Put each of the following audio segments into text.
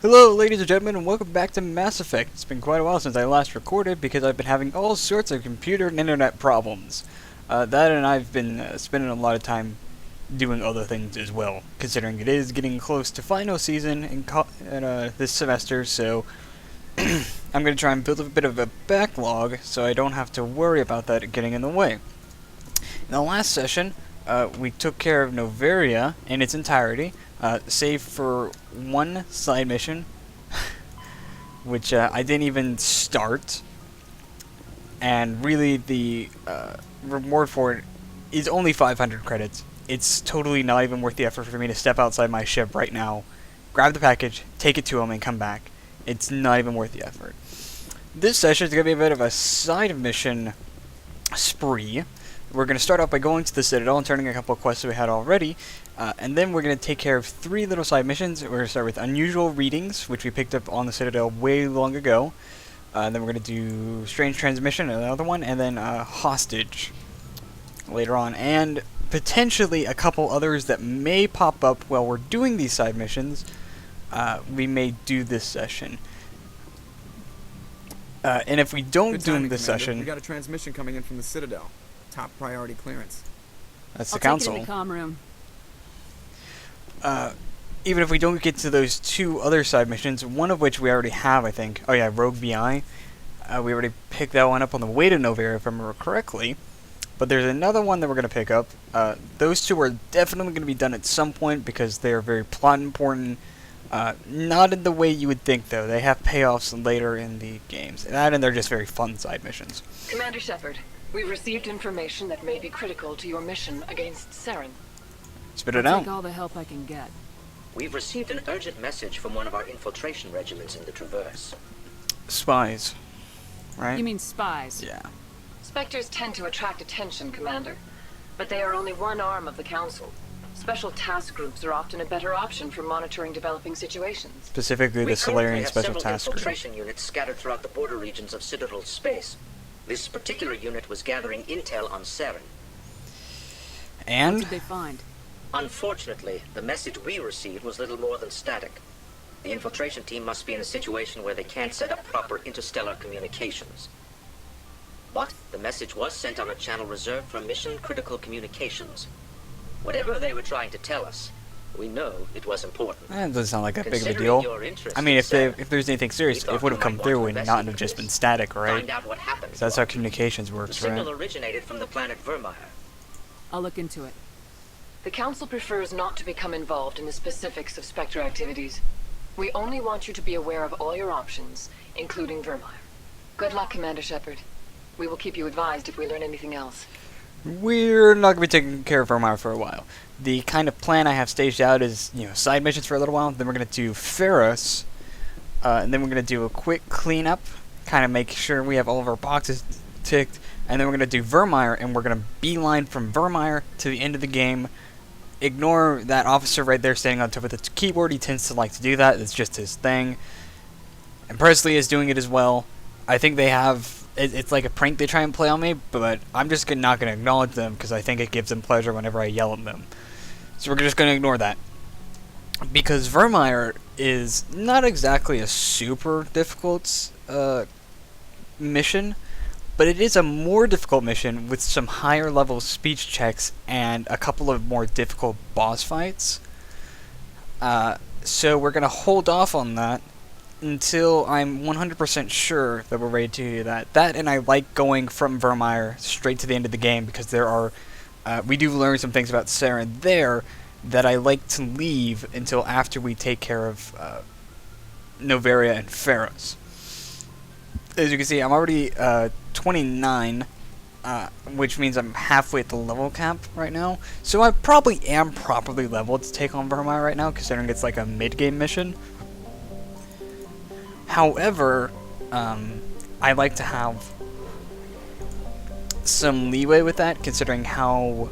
Hello, ladies and gentlemen, and welcome back to Mass Effect. It's been quite a while since I last recorded because I've been having all sorts of computer and internet problems. That and I've been spending a lot of time doing other things as well, considering it is getting close to final season in this semester, so I'm going to try and build a bit of a backlog so I don't have to worry about that getting in the way. In the last session, we took care of Noveria in its entirety, save for one side mission, which I didn't even start, and really the reward for it is only 500 credits. It's totally not even worth the effort for me to step outside my ship right now, grab the package, take it to him, and come back. It's not even worth the effort. This session is going to be a bit of a side mission spree. We're going to start off by going to the Citadel and turning a couple of quests that we had already, and then we're going to take care of 3 little side missions. We're going to start with Unusual Readings, which we picked up on the Citadel way long ago. Then we're going to do Strange Transmission, another one, and then Hostage later on. And potentially a couple others that may pop up while we're doing these side missions, we may do this session. And if we don't do this session... We got a transmission coming in from the Citadel. Top priority clearance. That's the council. I'll take it in the comm room. Even if we don't get to those 2 other side missions, one of which we already have, I think. Oh yeah, Rogue VI. We already picked that one up on the way to Noveria, if I remember correctly. But there's another one that we're going to pick up. Those 2 are definitely going to be done at some point because they are very plot important. Not in the way you would think, though. They have payoffs later in the games. And they're just very fun side missions. Commander Shepard, we've received information that may be critical to your mission against Saren. Spit it I'll out. take all the help I can get. We've received an urgent message from one of our infiltration regiments in the Traverse. Spies. Right? You mean spies? Yeah. Spectres tend to attract attention, Commander. But they are only one arm of the Council. Special task groups are often a better option for monitoring developing situations. Specifically the We currently Solarian have Special several Task Group. infiltration units scattered throughout the border regions of Citadel space. This particular unit was gathering intel on Saren. What And? did they find? Unfortunately, the message we received was little more than static. The infiltration team must be in a situation where they can't set up proper interstellar communications. But the message was sent on a channel reserved for mission-critical communications. Whatever they were trying to tell us, we know it was important. That doesn't sound like that big of a Considering deal. your interest I mean, in if Saren, there's anything serious, we it would have thought come you might through want and to not have investigate just this. been static, right? Find out what happened. So that's how communications The works, signal right? originated from the planet Vermeer. I'll look into it. The Council prefers not to become involved in the specifics of Spectre activities. We only want you to be aware of all your options, including Vermeer. Good luck, Commander Shepard. We will keep you advised if we learn anything else. We're not going to be taking care of Vermeer for a while. The kind of plan I have staged out is, side missions for a little while, then we're going to do Ferris, and then we're going to do a quick cleanup, kind of make sure we have all of our boxes ticked, and then we're going to do Vermeer, and we're going to beeline from Vermeer to the end of the game. Ignore that officer right there standing on top of the keyboard. He tends to like to do that. It's just his thing. And Presley is doing it as well. I think they have... It's like a prank they try and play on me, but I'm just not going to acknowledge them because I think it gives them pleasure whenever I yell at them. So we're just going to ignore that. Because Vermeer is not exactly a super difficult mission, but it is a more difficult mission with some higher level speech checks and a couple of more difficult boss fights. So we're going to hold off on that until I'm 100% sure that we're ready to do that. That, and I like going from Vermeer straight to the end of the game because there are... we do learn some things about Saren there that I like to leave until after we take care of Noveria and Ferros. As you can see, I'm already 29, which means I'm halfway at the level cap right now. So I probably am properly leveled to take on Vermeer right now, considering it's like a mid-game mission. However, I like to have some leeway with that, considering how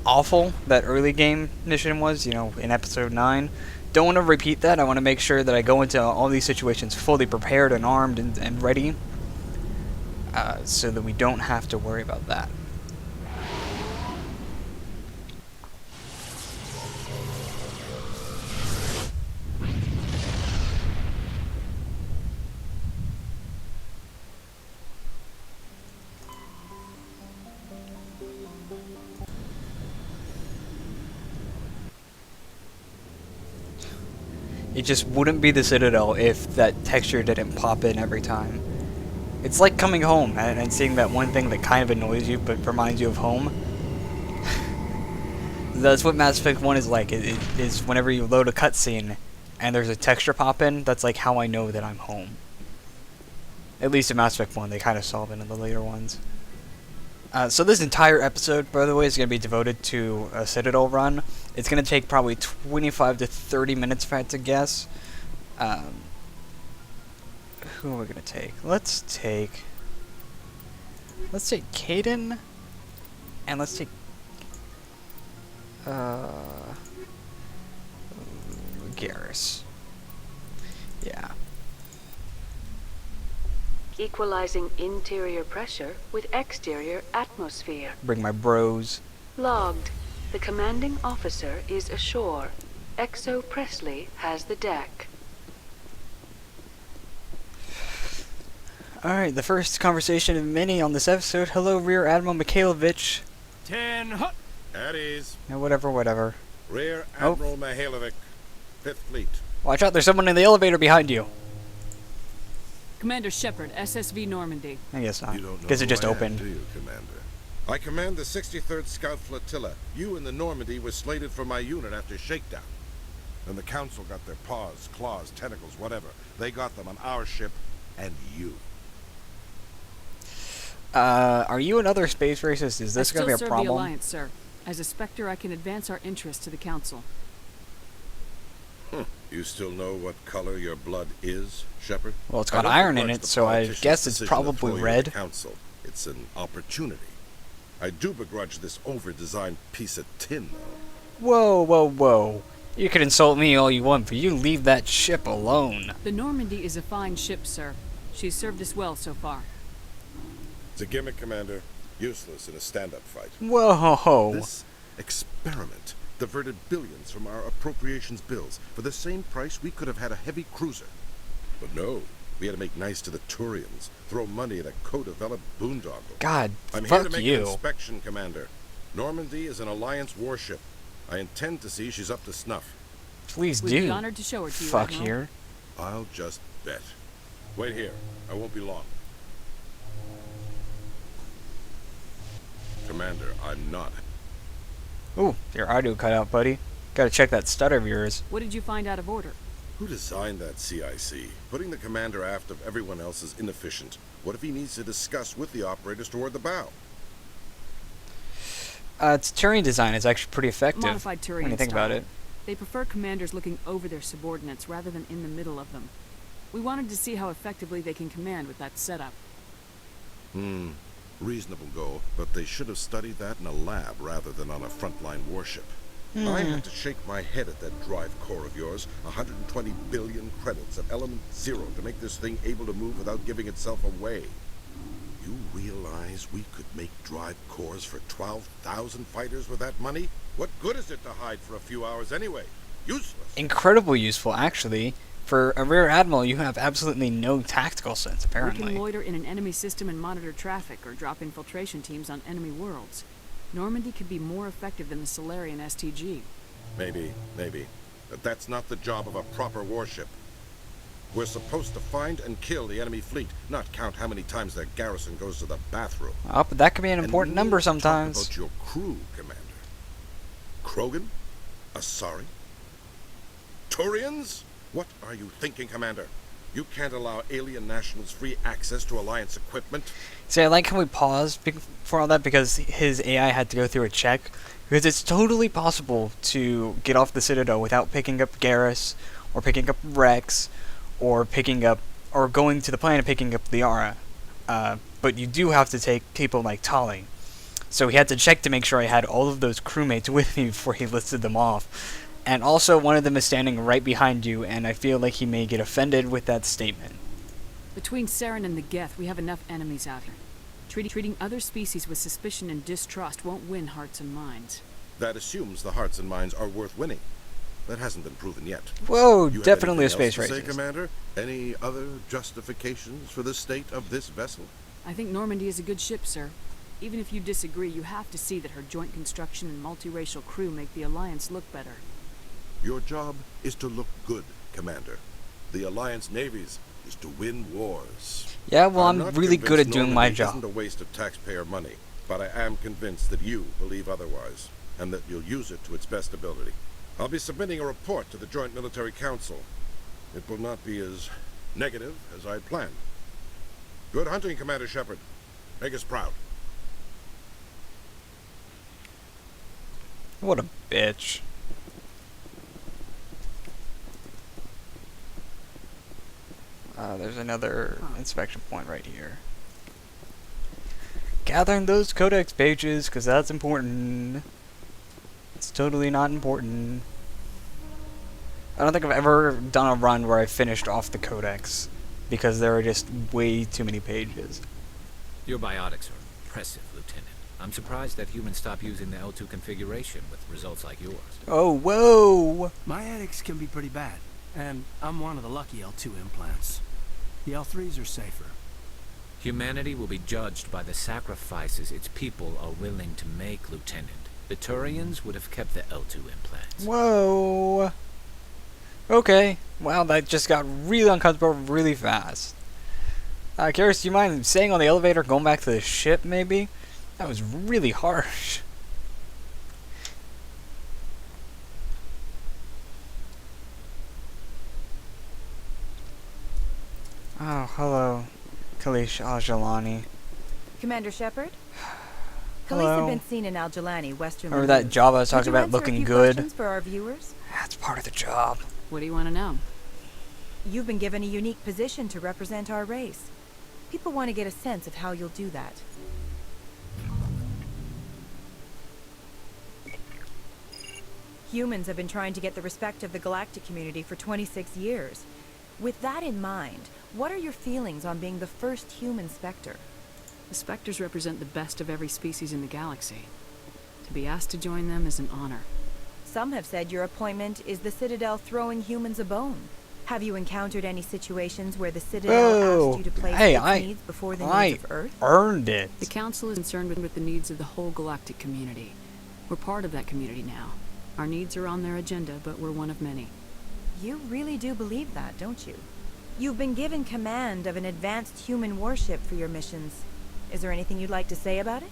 awful that early game mission was, in episode 9. Don't want to repeat that. I want to make sure that I go into all these situations fully prepared and armed and ready, so that we don't have to worry about that. It just wouldn't be the Citadel if that texture didn't pop in every time. It's like coming home and seeing that one thing that kind of annoys you but reminds you of home. That's what Mass Effect 1 is like. It is whenever you load a cutscene and there's a texture pop in, that's like how I know that I'm home. At least in Mass Effect 1, they kind of solve it in the later ones. So this entire episode, by the way, is going to be devoted to a Citadel run. It's going to take probably 25 to 30 minutes if I had to guess. Who are we going to take? Let's take Kaidan, and let's take Garrus. Yeah. Equalizing interior pressure with exterior atmosphere. Bring my bros. Logged. The commanding officer is ashore. Exo Presley has the deck. Alright, the first conversation of many on this episode. Hello, Rear Admiral Mikhailovich. 10 hut. At ease. No, whatever. Rear Admiral Mihailovic, 5th Fleet. Watch out, there's someone in the elevator behind you. Commander Shepard, SSV Normandy. I guess not, You don't know because it who just I am, opened. do you, Commander? I command the 63rd Scout Flotilla. You and the Normandy were slated for my unit after shakedown. Then the Council got their paws, claws, tentacles, whatever. They got them on our ship, and you. Are you another space racist? Is this going to be a I still serve the problem? Alliance, sir. As a Spectre, I can advance our interests to the Council. You still know what color your blood is, Shepard? Well, it's I got don't iron in begrudge it, the so I politician's guess it's decision to probably throw you in red. the Council. It's an opportunity. I do begrudge this over-designed piece of tin, though. Whoa. You can insult me all you want, but you leave that ship alone. The Normandy is a fine ship, sir. She's served us well so far. It's a gimmick, Commander. Useless in a stand-up fight. Whoa. This experiment diverted billions from our appropriations bills. For the same price, we could have had a heavy cruiser. But no, we had to make nice to the Turians, throw money at a co-developed boondoggle. God, I'm here to fuck make you. an inspection, Commander. Normandy is an Alliance warship. I intend to see she's up to snuff. Please We'd do. be honored to show her to you, Fuck Admiral. here. I'll just bet. Wait here. I won't be long. Commander, I'm not. Ooh, your audio cut out, buddy. Gotta check that stutter of yours. What did you find out of order? Who designed that CIC? Putting the commander aft of everyone else is inefficient. What if he needs to discuss with the operators toward the bow? Its Turian design is actually pretty effective. Modified Turian when you think style. about it. They prefer commanders looking over their subordinates rather than in the middle of them. We wanted to see how effectively they can command with that setup. Reasonable goal, but they should have studied that in a lab rather than on a frontline warship. I had to shake my head at that drive core of yours. 120 billion credits of element 0 to make this thing able to move without giving itself away. You realize we could make drive cores for 12,000 fighters with that money? What good is it to hide for a few hours anyway? Useless. Incredibly useful, actually. For a Rear Admiral, you have absolutely no tactical sense, We apparently. can loiter in an enemy system and monitor traffic or drop infiltration teams on enemy worlds. Normandy could be more effective than the Solarian STG. Maybe. But that's not the job of a proper warship. We're supposed to find and kill the enemy fleet, not count how many times their garrison goes to the bathroom. Oh, but that could be an And important we need number to talk sometimes. about your crew, Commander. Krogan? Asari? Turians? What are you thinking, Commander? You can't allow alien nationals free access to Alliance equipment. See, I like how we paused for all that because his AI had to go through a check. Because it's totally possible to get off the Citadel without picking up Garrus, or picking up Rex, or going to the planet and picking up Liara. But you do have to take people like Tali. So he had to check to make sure I had all of those crewmates with me before he listed them off. And also, one of them is standing right behind you, and I feel like he may get offended with that statement. Between Saren and the Geth, we have enough enemies out here. Treating other species with suspicion and distrust won't win hearts and minds. That assumes the hearts and minds are worth winning. That hasn't been proven yet. Whoa, You have definitely a anything space else to racist. say, Commander? Any other justifications for the state of this vessel? I think Normandy is a good ship, sir. Even if you disagree, you have to see that her joint construction and multiracial crew make the Alliance look better. Your job is to look good, Commander. The Alliance navies is to win wars. Yeah, well, I'm not really good at convinced doing my Normandy job. isn't a waste of taxpayer money, but I am convinced that you believe otherwise, and that you'll use it to its best ability. I'll be submitting a report to the Joint Military Council. It will not be as negative as I'd planned. Good hunting, Commander Shepard. Make us proud. What a bitch. There's another inspection point right here. Gathering those codex pages, because that's important. It's totally not important. I don't think I've ever done a run where I finished off the codex, because there are just way too many pages. Your biotics are impressive, Lieutenant. I'm surprised that humans stop using the L2 configuration with results like yours. Oh, whoa! My addicts can be pretty bad, and I'm one of the lucky L2 implants. The L3s are safer. Humanity will be judged by the sacrifices its people are willing to make, Lieutenant. The Turians would have kept the L2 implants. Whoa! Okay, wow, that just got really uncomfortable really fast. Karis, do you mind staying on the elevator, going back to the ship, maybe? That was really harsh. Oh, hello, Kalish Al-Jalani. Commander Shepard? Khalees Hello. had been seen in Al-Jalani, Western Remember that Lagoon. job I was Would talking you about answer a looking few good? questions for our viewers? That's part of the job. What do you want to know? You've been given a unique position to represent our race. People want to get a sense of how you'll do that. Humans have been trying to get the respect of the galactic community for 26 years. With that in mind, what are your feelings on being the first human Spectre? The Spectres represent the best of every species in the galaxy. To be asked to join them is an honor. Some have said your appointment is the Citadel throwing humans a bone. Have you encountered any situations where the Citadel asked you to place its needs before the needs of Earth? Earned it. The Council is concerned with the needs of the whole galactic community. We're part of that community now. Our needs are on their agenda, but we're one of many. You really do believe that, don't you? You've been given command of an advanced human warship for your missions. Is there anything you'd like to say about it?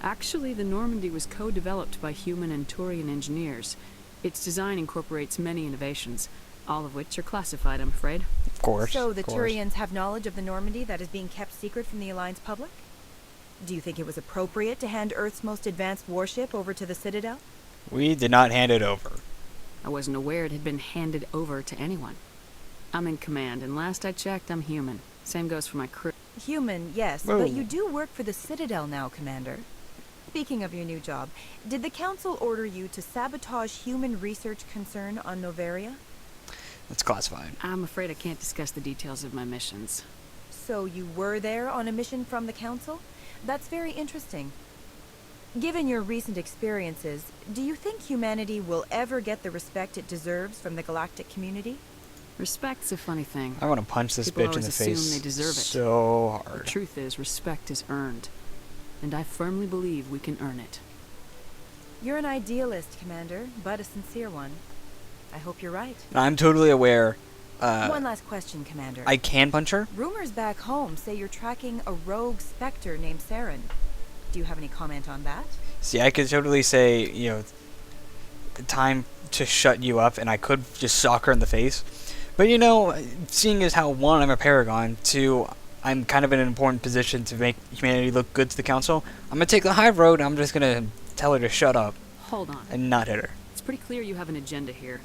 Actually, the Normandy was co-developed by human and Turian engineers. Its design incorporates many innovations, all of which are classified, I'm afraid. Of course. So the of course. Turians have knowledge of the Normandy that is being kept secret from the Alliance public? Do you think it was appropriate to hand Earth's most advanced warship over to the Citadel? We did not hand it over. I wasn't aware it had been handed over to anyone. I'm in command, and last I checked, I'm human. Same goes for my crew. Human, yes, Whoa. but you do work for the Citadel now, Commander. Speaking of your new job, did the Council order you to sabotage human research concern on Noveria? It's classified. I'm afraid I can't discuss the details of my missions. So you were there on a mission from the Council? That's very interesting. Given your recent experiences, do you think humanity will ever get the respect it deserves from the galactic community? Respect's a funny thing. I want to punch this People bitch in the always assume face they deserve it. so The hard. truth is, respect is earned. And I firmly believe we can earn it. You're an idealist, Commander, but a sincere one. I hope you're right. I'm totally aware. One last question, Commander. I can punch her? Rumors back home say you're tracking a rogue Spectre named Saren. Do you have any comment on that? See, I could totally say, you know, time to shut you up, and I could just sock her in the face. But, you know, seeing as how, one, I'm a Paragon, two, I'm kind of in an important position to make humanity look good to the Council, I'm going to take the high road, and I'm just going to tell her to shut up Hold on. and not hit her. It's pretty clear you have an agenda here.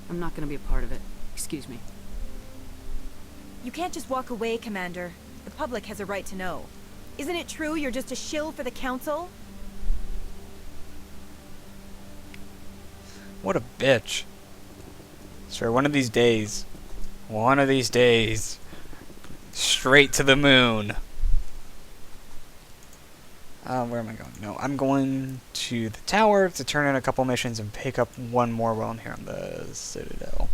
I'm not going to be a part of it. Excuse me. You can't just walk away, Commander. The public has a right to know. Isn't it true you're just a shill for the Council? What a bitch. Sir, one of these days, straight to the moon. Where am I going? No, I'm going to the tower to turn in a couple missions and pick up one more while I'm here on the Citadel.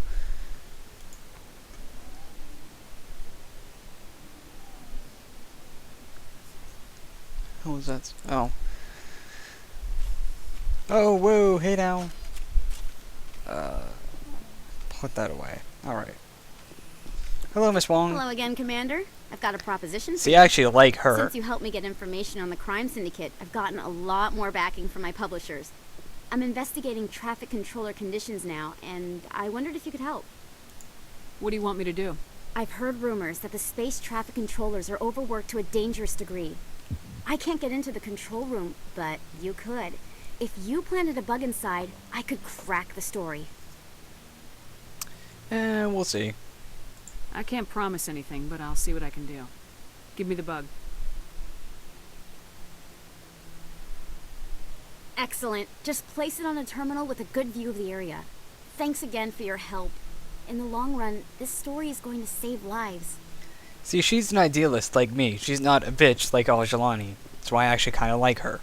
What was that? Oh. Oh, whoa, hey now. put that away. Alright. Hello, Miss Wong. Hello again, Commander. I've got a proposition for See, you. I actually like her. Since you helped me get information on the crime syndicate, I've gotten a lot more backing from my publishers. I'm investigating traffic controller conditions now, and I wondered if you could help. What do you want me to do? I've heard rumors that the space traffic controllers are overworked to a dangerous degree. I can't get into the control room, but you could. If you planted a bug inside, I could crack the story. We'll see. I can't promise anything, but I'll see what I can do. Give me the bug. Excellent. Just place it on a terminal with a good view of the area. Thanks again for your help. In the long run, this story is going to save lives. See, she's an idealist like me. She's not a bitch like Al-Jalani. That's why I actually kind of like her.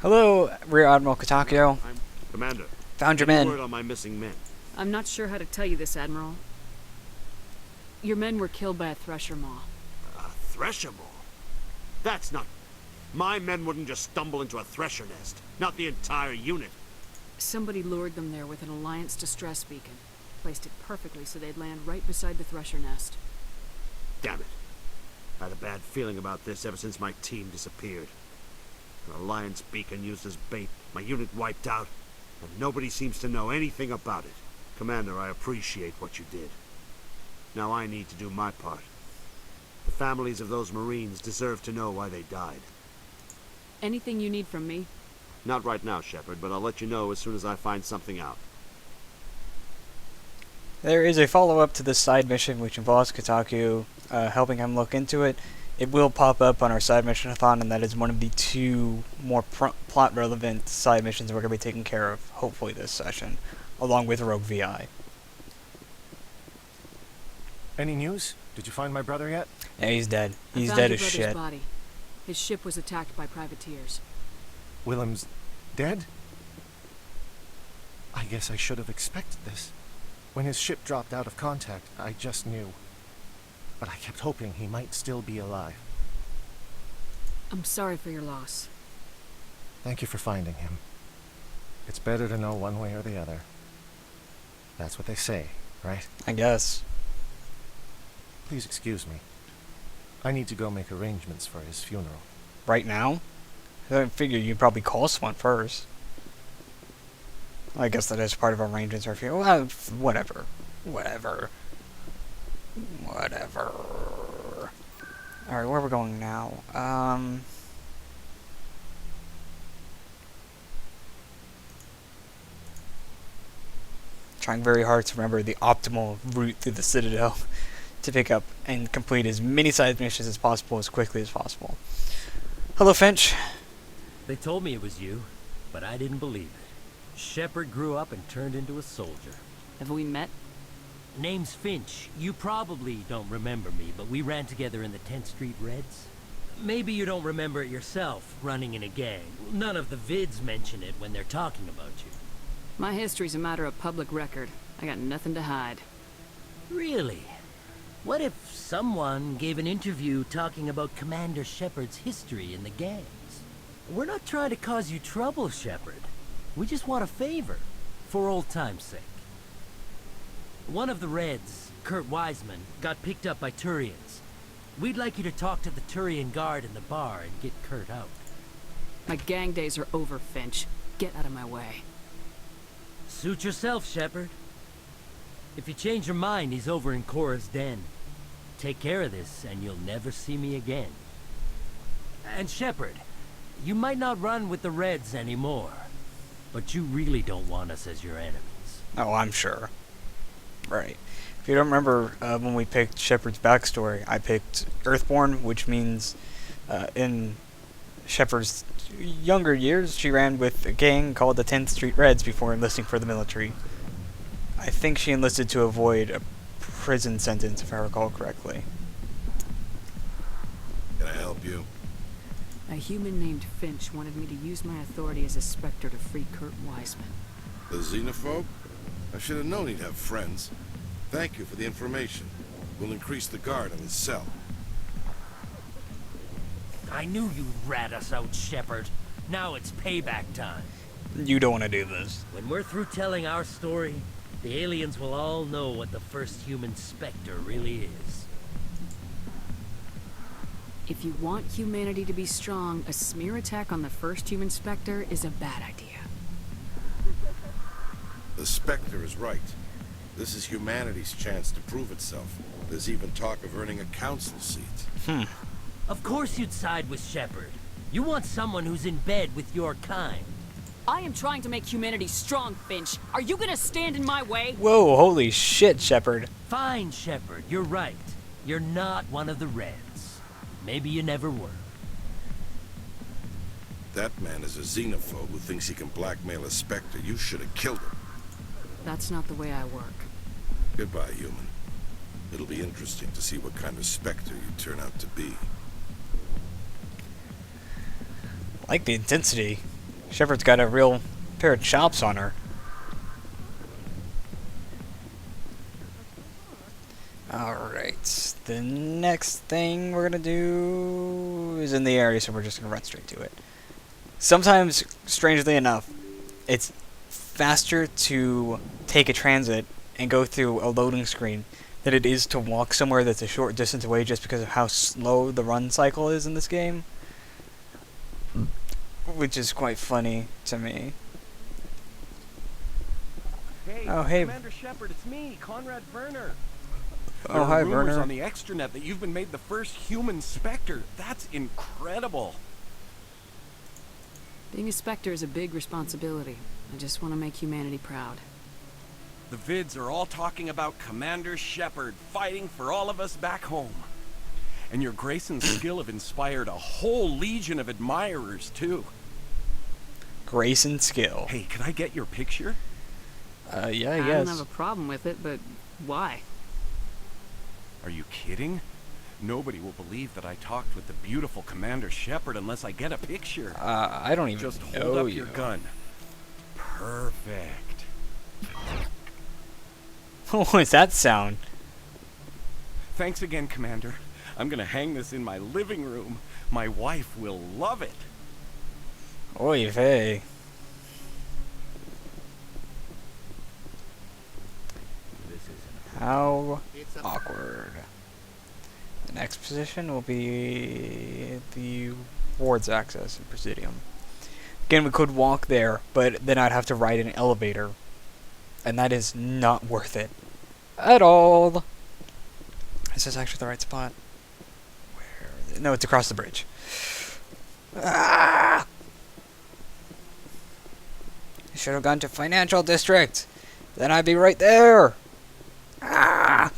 Hello, Rear Admiral Kotakio. I'm Commander. Found your Any men. word on my missing men? I'm not sure how to tell you this, Admiral. Your men were killed by a thresher maw. A thresher maw? That's not... My men wouldn't just stumble into a thresher nest. Not the entire unit. Somebody lured them there with an Alliance distress beacon. Placed it perfectly so they'd land right beside the thresher nest. Damn it. I had a bad feeling about this ever since my team disappeared. An Alliance beacon used as bait, my unit wiped out, and nobody seems to know anything about it. Commander, I appreciate what you did. Now I need to do my part. The families of those Marines deserve to know why they died. Anything you need from me? Not right now, Shepard, but I'll let you know as soon as I find something out. There is a follow-up to this side mission which involves Kotaku helping him look into it. It will pop up on our side mission-a-thon, and that is one of the two more plot-relevant side missions we're going to be taking care of, hopefully this session, along with Rogue VI. Any news? Did you find my brother yet? Yeah, he's dead. He's I found dead your as brother's shit. body. His ship was attacked by privateers. Willem's dead? I guess I should have expected this. When his ship dropped out of contact, I just knew. But I kept hoping he might still be alive. I'm sorry for your loss. Thank you for finding him. It's better to know one way or the other. That's what they say, right? I guess. Please excuse me. I need to go make arrangements for his funeral. Right now? I figure you'd probably call someone first. I guess that is part of arrangements or funeral. Well, whatever. Whatever. Alright, where are we going now? Trying very hard to remember the optimal route through the Citadel to pick up and complete as many side missions as possible as quickly as possible. Hello, Finch. They told me it was you, but I didn't believe it. Shepard grew up and turned into a soldier. Have we met? Name's Finch. You probably don't remember me, but we ran together in the 10th Street Reds. Maybe you don't remember it yourself, running in a gang. None of the vids mention it when they're talking about you. My history's a matter of public record. I got nothing to hide. Really? What if someone gave an interview talking about Commander Shepard's history in the gangs? We're not trying to cause you trouble, Shepard. We just want a favor, for old time's sake. One of the Reds, Kurt Wiseman, got picked up by Turians. We'd like you to talk to the Turian guard in the bar and get Kurt out. My gang days are over, Finch. Get out of my way. Suit yourself, Shepard. If you change your mind, he's over in Cora's den. Take care of this, and you'll never see me again. And Shepard, you might not run with the Reds anymore, but you really don't want us as your enemies. Oh, I'm sure. Right. If you don't remember when we picked Shepard's backstory, I picked Earthborn, which means in Shepard's younger years, she ran with a gang called the 10th Street Reds before enlisting for the military. I think she enlisted to avoid a prison sentence, if I recall correctly. Can I help you? A human named Finch wanted me to use my authority as a Spectre to free Kurt Wiseman. The xenophobe? I should have known he'd have friends. Thank you for the information. We'll increase the guard on his cell. I knew you'd rat us out, Shepard. Now it's payback time. You don't want to do this. When we're through telling our story, the aliens will all know what the first human Spectre really is. If you want humanity to be strong, a smear attack on the first human Spectre is a bad idea. The Spectre is right. This is humanity's chance to prove itself. There's even talk of earning a council seat. Of course you'd side with Shepard. You want someone who's in bed with your kind. I am trying to make humanity strong, Finch. Are you gonna stand in my way? Whoa, holy shit, Shepard. Fine, Shepard, you're right. You're not one of the Reds. Maybe you never were. That man is a xenophobe who thinks he can blackmail a Spectre. You should have killed him. That's not the way I work. Goodbye, human. It'll be interesting to see what kind of Spectre you turn out to be. I like the intensity. Shepard's got a real pair of chops on her. Alright, the next thing we're gonna do is in the area, so we're just gonna run straight to it. Sometimes, strangely enough, it's faster to take a transit and go through a loading screen than it is to walk somewhere that's a short distance away just because of how slow the run cycle is in this game. Which is quite funny to me. Hey, oh, hey. Commander Shepard, it's me, Conrad Werner. Oh, hi, There are rumors Werner. on the extranet that you've been made the first human Spectre. That's incredible. Being a Spectre is a big responsibility. I just want to make humanity proud. The vids are all talking about Commander Shepard fighting for all of us back home. And your grace and skill have inspired a whole legion of admirers, too. Grace and skill. Hey, can I get your picture? Yeah, I I guess. don't have a problem with it, but why? Are you kidding? Nobody will believe that I talked with the beautiful Commander Shepard unless I get a picture. I don't even Just know hold up you. your gun. Perfect. What was that sound? Thanks again, Commander. I'm gonna hang this in my living room. My wife will love it. Oy vey. How awkward. The next position will be the wards access in Presidium. Again, we could walk there, but then I'd have to ride an elevator. And that is not worth it. At all. Is this actually the right spot? Where? No, it's across the bridge. Ah! I should have gone to Financial District. Then I'd be right there. Ah!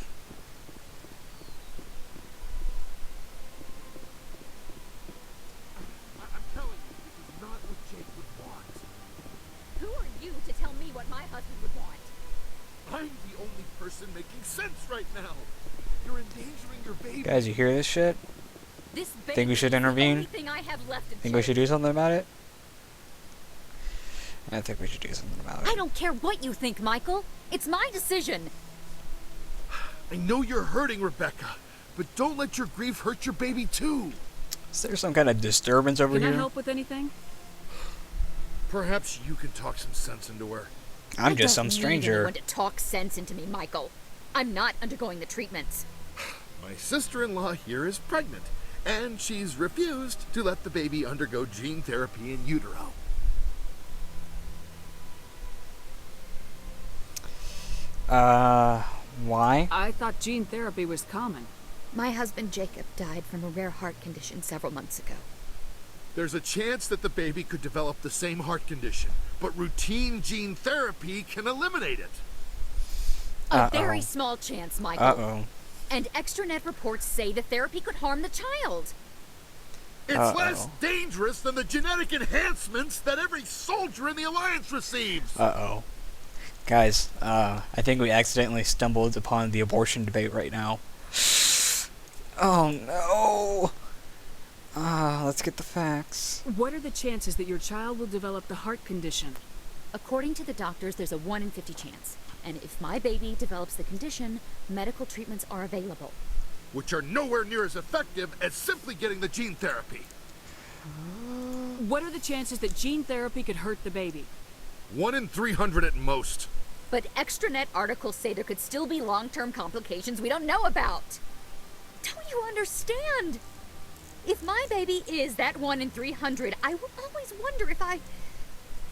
I'm telling you, this is not what Jake would want. Who are you to tell me what my husband would want? I'm the only person making sense right now. You're endangering your baby. Guys, you hear this shit? This baby Think we should is the intervene? only thing I have left of Think we Jake. should do something about it? I think we should do something about I it. don't care what you think, Michael. It's my decision. I know you're hurting, Rebecca, but don't let your grief hurt your baby too. Is there some kind of disturbance over Can here? I help with anything? Perhaps you can talk some sense into her. I'm I just don't some need stranger. anyone to talk sense into me, Michael. I'm not undergoing the treatments. My sister-in-law here is pregnant, and she's refused to let the baby undergo gene therapy in utero. Why? I thought gene therapy was common. My husband Jacob died from a rare heart condition several months ago. There's a chance that the baby could develop the same heart condition, but routine gene therapy can eliminate it. A very small chance, Michael. Uh-oh. And extranet reports say the therapy could harm the child. It's less dangerous than the genetic enhancements that every soldier in the Alliance receives. Uh-oh. Guys, I think we accidentally stumbled upon the abortion debate right now. Oh no! Let's get the facts. What are the chances that your child will develop the heart condition? According to the doctors, there's a 1 in 50 chance. And if my baby develops the condition, medical treatments are available. Which are nowhere near as effective as simply getting the gene therapy. What are the chances that gene therapy could hurt the baby? 1 in 300 at most. But extranet articles say there could still be long-term complications we don't know about. Don't you understand? If my baby is that 1 in 300, I will always wonder if I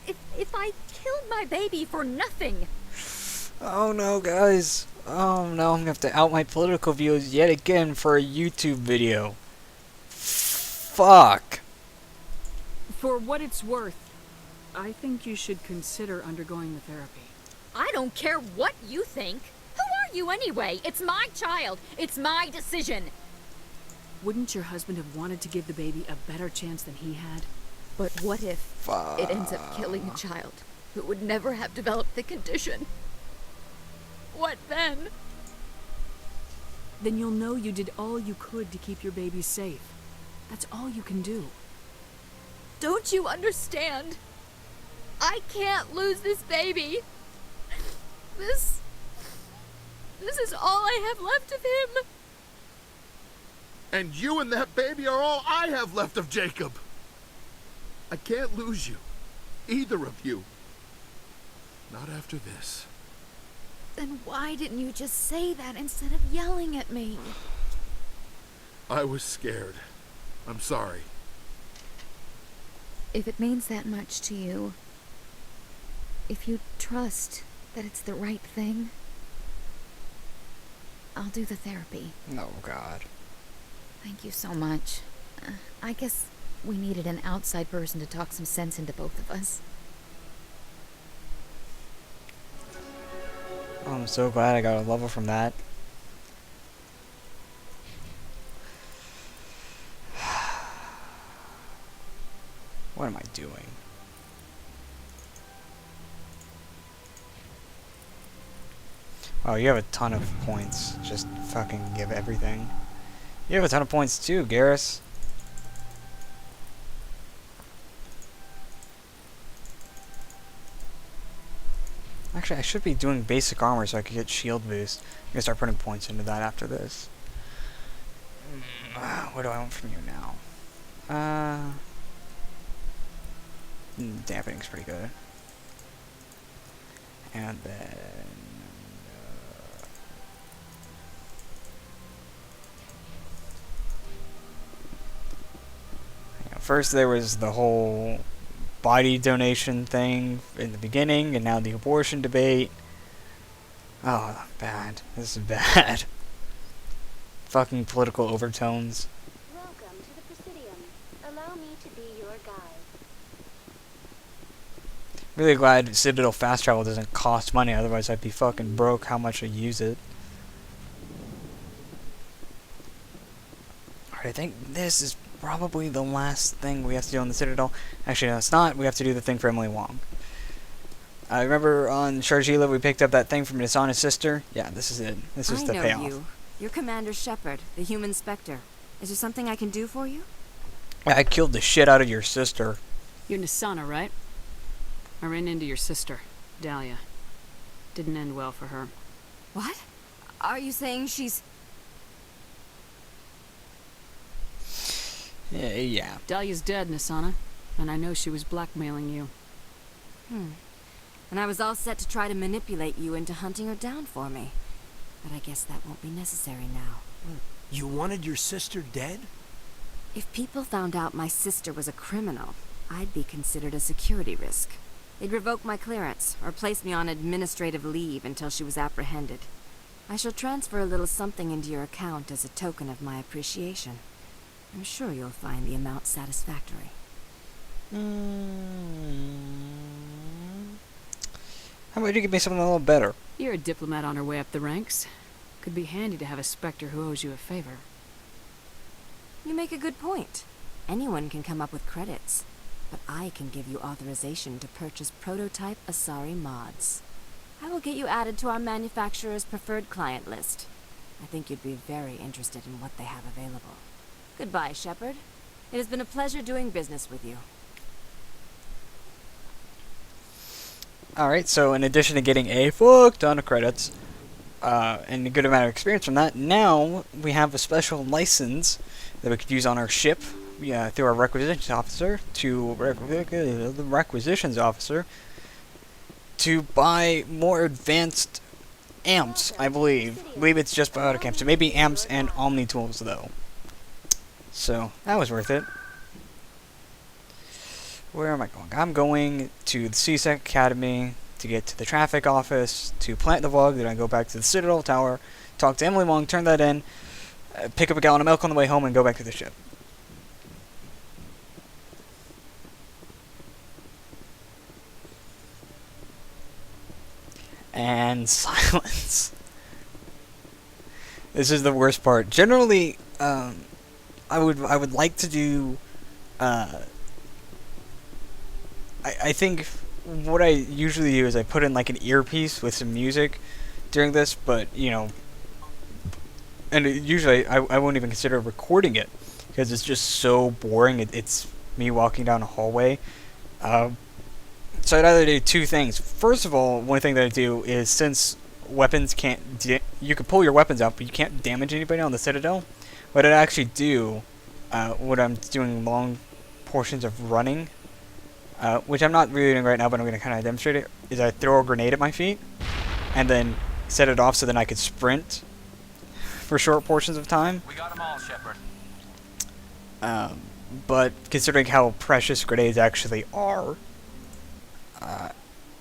killed my baby for nothing. Oh no, guys. Oh no, I'm gonna have to out my political views yet again for a YouTube video. Fuck. For what it's worth, I think you should consider undergoing the therapy. I don't care what you think. Who are you anyway? It's my child. It's my decision. Wouldn't your husband have wanted to give the baby a better chance than he had? But what if it ends up killing a child who would never have developed the condition? What then? Then you'll know you did all you could to keep your baby safe. That's all you can do. Don't you understand? I can't lose this baby. This is all I have left of him. And you and that baby are all I have left of Jacob. I can't lose you. Either of you. Not after this. Then why didn't you just say that instead of yelling at me? I was scared. I'm sorry. If it means that much to you, if you trust that it's the right thing, I'll do the therapy. Oh, God. Thank you so much. I guess we needed an outside person to talk some sense into both of us. Oh, I'm so glad I got a level from that. What am I doing? Oh, you have a ton of points. Just fucking give everything. You have a ton of points too, Garrus. Actually, I should be doing basic armor so I could get shield boost. I'm gonna start putting points into that after this. What do I want from you now? Dampening's pretty good. And then... first there was the whole body donation thing in the beginning, and now the abortion debate. Oh, bad. This is bad. Fucking political overtones. Welcome to the Presidium. Allow me to be your guide. Really glad Citadel fast travel doesn't cost money, otherwise I'd be fucking broke how much I use it. Alright, I think this is probably the last thing we have to do on the Citadel. Actually, no, it's not. We have to do the thing for Emily Wong. I remember on Sharjila we picked up that thing from Nisana's sister. Yeah, this is it. This is the payoff. I know you. You're Commander Shepard, the human Spectre. Is there something I can do for you? I killed the shit out of your sister. You're Nisana, right? I ran into your sister, Dahlia. Didn't end well for her. What? Are you saying she's... Yeah. Dahlia's dead, Nisana. And I know she was blackmailing you. And I was all set to try to manipulate you into hunting her down for me. But I guess that won't be necessary now. You wanted your sister dead? If people found out my sister was a criminal, I'd be considered a security risk. They'd revoke my clearance, or place me on administrative leave until she was apprehended. I shall transfer a little something into your account as a token of my appreciation. I'm sure you'll find the amount satisfactory. How about you give me something a little better? You're a diplomat on her way up the ranks. Could be handy to have a Spectre who owes you a favor. You make a good point. Anyone can come up with credits. But I can give you authorization to purchase prototype Asari mods. I will get you added to our manufacturer's preferred client list. I think you'd be very interested in what they have available. Goodbye, Shepard. It has been a pleasure doing business with you. Alright, so in addition to getting a fuck ton of credits, and a good amount of experience from that, now we have a special license that we could use on our ship through our requisitions officer to the requisitions officer to buy more advanced amps, I believe. I believe it's just biotic amps. So maybe amps and Omni tools, though. So, that was worth it. Where am I going? I'm going to the CSEC Academy to get to the traffic office, to plant the vlog, then I go back to the Citadel Tower, talk to Emily Wong, turn that in, pick up a gallon of milk on the way home, and go back to the ship. And silence. This is the worst part. Generally, I would like to do. I think what I usually do is I put in like an earpiece with some music during this, but you know, and usually I won't even consider recording it because it's just so boring. It's me walking down a hallway. So I'd either do two things. First of all, one thing that I do is, since weapons can't... you can pull your weapons out, but you can't damage anybody on the Citadel. What I'd actually do, when I'm doing long portions of running, which I'm not really doing right now, but I'm going to kind of demonstrate it, is I throw a grenade at my feet, and then set it off so then I could sprint for short portions of time. We got them all, Shepard. But considering how precious grenades actually are,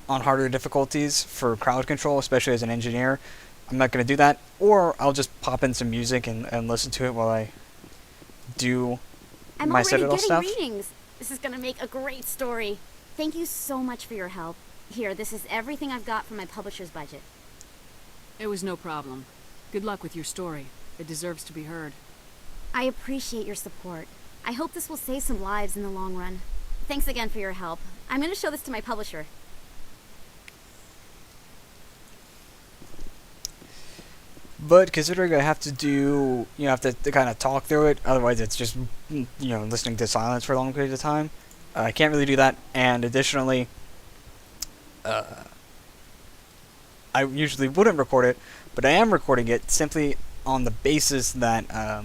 on harder difficulties for crowd control, especially as an engineer, I'm not going to do that. Or I'll just pop in some music and listen to it while I do my Citadel stuff. Readings. This is going to make a great story. Thank you so much for your help. Here, this is everything I've got from my publisher's budget. It was no problem. Good luck with your story. It deserves to be heard. I appreciate your support. I hope this will save some lives in the long run. Thanks again for your help. I'm going to show this to my publisher. But considering I have to do, have to kind of talk through it, otherwise it's just, listening to silence for a long period of time. I can't really do that, and additionally, I usually wouldn't record it, but I am recording it simply on the basis that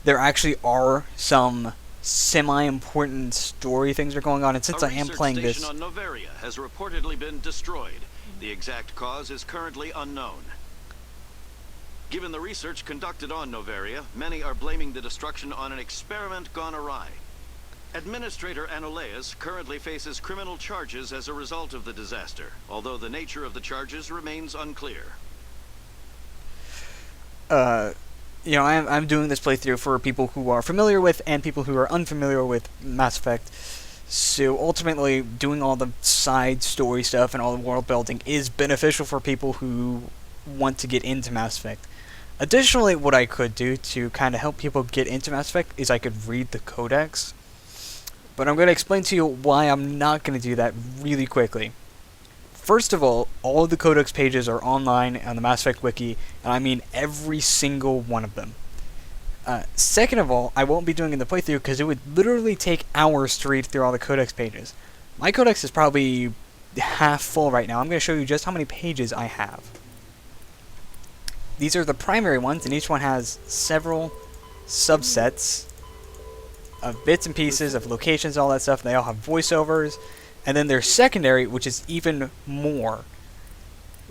there actually are some semi-important story things are going on, and since I am playing this... A research station on Noveria has reportedly been destroyed. The exact cause is currently unknown. Given the research conducted on Noveria, many are blaming the destruction on an experiment gone awry. Administrator Anoleus currently faces criminal charges as a result of the disaster, although the nature of the charges remains unclear. I'm doing this playthrough for people who are familiar with and people who are unfamiliar with Mass Effect. So ultimately, doing all the side story stuff and all the world building is beneficial for people who want to get into Mass Effect. Additionally, what I could do to kind of help people get into Mass Effect is I could read the codex. But I'm going to explain to you why I'm not going to do that really quickly. First of all of the codex pages are online on the Mass Effect wiki, and I mean every single one of them. Second of all, I won't be doing it in the playthrough because it would literally take hours to read through all the codex pages. My codex is probably half full right now. I'm going to show you just how many pages I have. These are the primary ones, and each one has several subsets of bits and pieces of locations, all that stuff. They all have voiceovers. And then there's secondary, which is even more.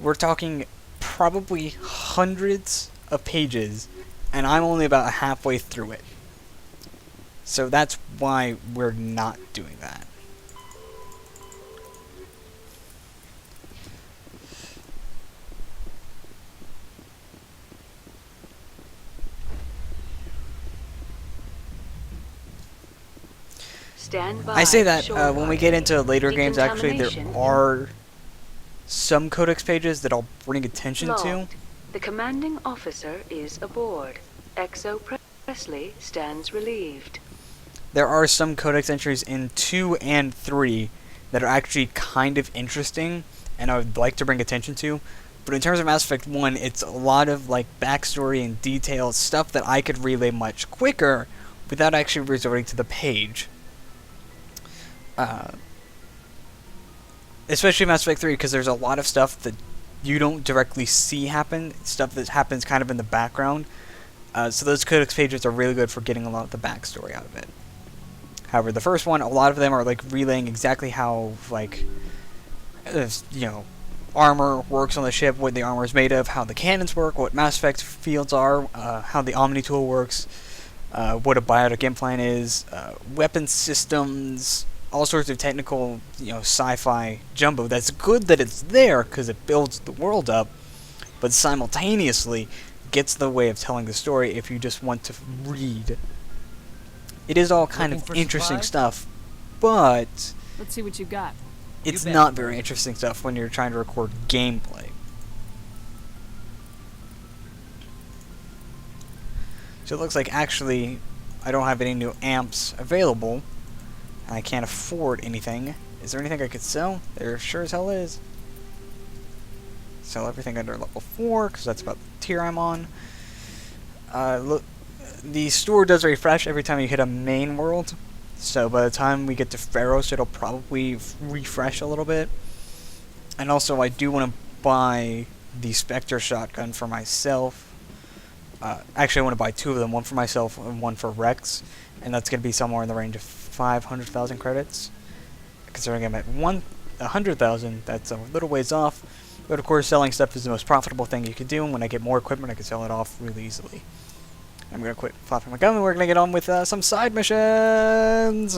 We're talking probably hundreds of pages, and I'm only about halfway through it. So that's why we're not doing that. I say that when we get into later games, actually, there are some codex pages that I'll bring attention to. The commanding officer is aboard. XO Presley stands relieved. There are some codex entries in 2 and 3 that are actually kind of interesting, and I would like to bring attention to. But in terms of Mass Effect 1, it's a lot of backstory and details, stuff that I could relay much quicker without actually resorting to the page. Especially Mass Effect 3, because there's a lot of stuff that you don't directly see happen, stuff that happens kind of in the background. So those codex pages are really good for getting a lot of the backstory out of it. However, the first one, a lot of them are relaying exactly how you know, armor works on the ship, what the armor is made of, how the cannons work, what Mass Effect fields are, how the Omni tool works, what a biotic implant is, weapon systems, all sorts of technical, you know, sci-fi jumbo. That's good that it's there because it builds the world up, but simultaneously gets in the way of telling the story if you just want to read. It is all kind of interesting stuff, but Let's see what you got. it's not very interesting stuff when you're trying to record gameplay. So it looks like actually I don't have any new amps available. I can't afford anything. Is there anything I could sell? There sure as hell is. Sell everything under level 4, because that's about the tier I'm on. Look, the store does refresh every time you hit a main world. So by the time we get to Pharos, it'll probably refresh a little bit. And also, I do want to buy the Spectre shotgun for myself. Actually, I want to buy 2 of them, one for myself and one for Rex. And that's going to be somewhere in the range of 500,000 credits. Considering I'm at 100,000, that's a little ways off. But of course, selling stuff is the most profitable thing you can do, and when I get more equipment, I can sell it off really easily. I'm going to quit flopping my gun, and we're going to get on with some side missions!